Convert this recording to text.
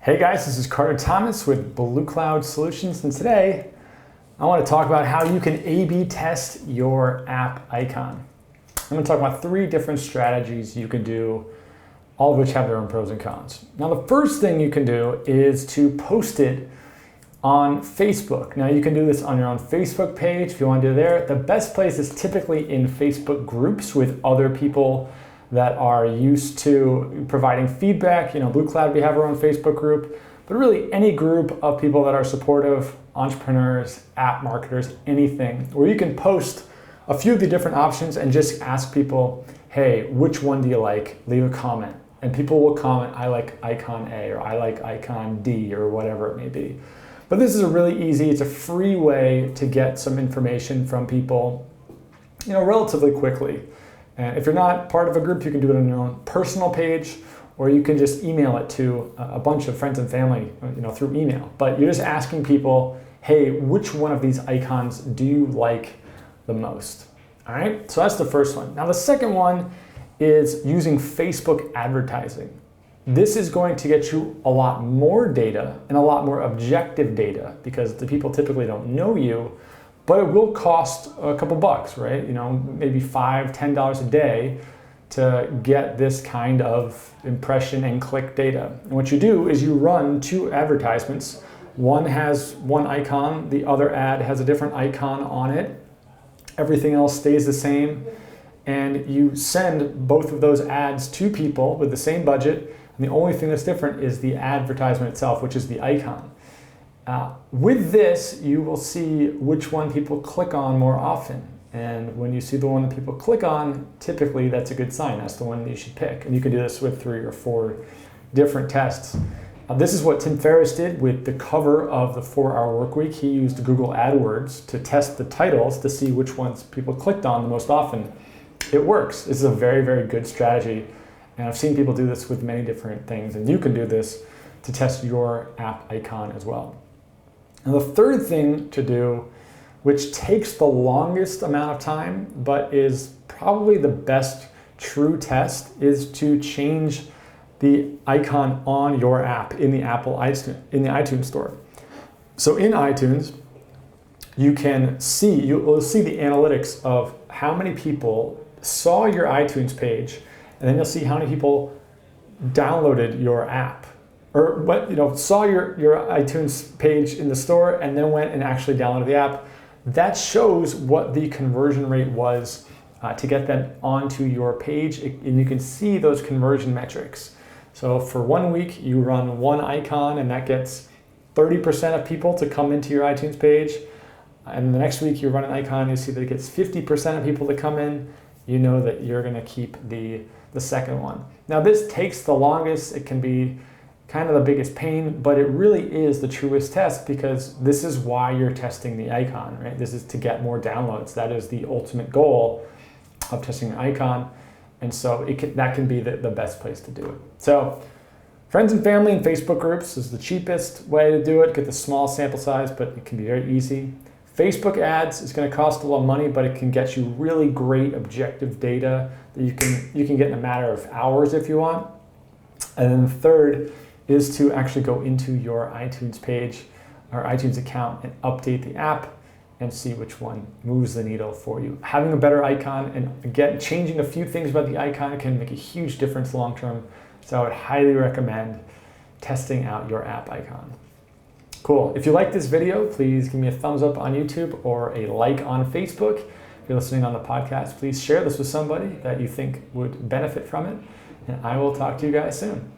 Hey guys, this is Carter Thomas with Bluecloud Solutions, and today I want to talk about how you can A/B test your app icon. I'm going to talk about 3 different strategies you can do, all of which have their own pros and cons. Now, the first thing you can do is to post it on Facebook. Now, you can do this on your own Facebook page if you want to do it there. The best place is typically in Facebook groups with other people that are used to providing feedback. Bluecloud, we have our own Facebook group, but really any group of people that are supportive, entrepreneurs, app marketers, anything, where you can post a few of the different options and just ask people, hey, which one do you like? Leave a comment. And people will comment, I like icon A, or I like icon D, or whatever it may be. But this is a really easy, it's a free way to get some information from people, relatively quickly. And if you're not part of a group, you can do it on your own personal page, or you can just email it to a bunch of friends and family, through email. But you're just asking people, hey, which one of these icons do you like the most? All right, so that's the first one. Now the second one is using Facebook advertising. This is going to get you a lot more data and a lot more objective data because the people typically don't know you, but it will cost a couple bucks, right? Maybe $5, $10 a day to get this kind of impression and click data. And what you do is you run 2 advertisements. One has one icon, the other ad has a different icon on it. Everything else stays the same. And you send both of those ads to people with the same budget. And the only thing that's different is the advertisement itself, which is the icon. With this, you will see which one people click on more often. And when you see the one that people click on, typically that's a good sign. That's the one that you should pick. And you can do this with 3 or 4 different tests. This is what Tim Ferriss did with the cover of the 4-Hour Workweek. He used Google Adwords to test the titles to see which ones people clicked on the most often. It works. This is a very, very good strategy. And I've seen people do this with many different things. And you can do this to test your app icon as well. And the third thing to do, which takes the longest amount of time, but is probably the best true test, is to change the icon on your app in the iTunes store. So in iTunes, you'll see the analytics of how many people saw your iTunes page, and then you'll see how many people downloaded your app. Or saw your iTunes page in the store and then went and actually downloaded the app. That shows what the conversion rate was to get them onto your page, and you can see those conversion metrics. So for 1 week, you run one icon, and that gets 30% of people to come into your iTunes page. And the next week, you run an icon, you see that it gets 50% of people to come in. You know that you're going to keep the second one. Now, this takes the longest. It can be kind of the biggest pain, but it really is the truest test because this is why you're testing the icon, right? This is to get more downloads. That is the ultimate goal of testing an icon. And so that can be the best place to do it. So friends and family and Facebook groups is the cheapest way to do it. Get the small sample size, but it can be very easy. Facebook ads is going to cost a lot of money, but it can get you really great objective data that you can get in a matter of hours if you want. And then the third is to actually go into your iTunes page or iTunes account and update the app and see which one moves the needle for you. Having a better icon and again, changing a few things about the icon can make a huge difference long term. So I would highly recommend testing out your app icon. Cool. If you like this video, please give me a thumbs up on YouTube or a like on Facebook. If you're listening on the podcast, please share this with somebody that you think would benefit from it. And I will talk to you guys soon.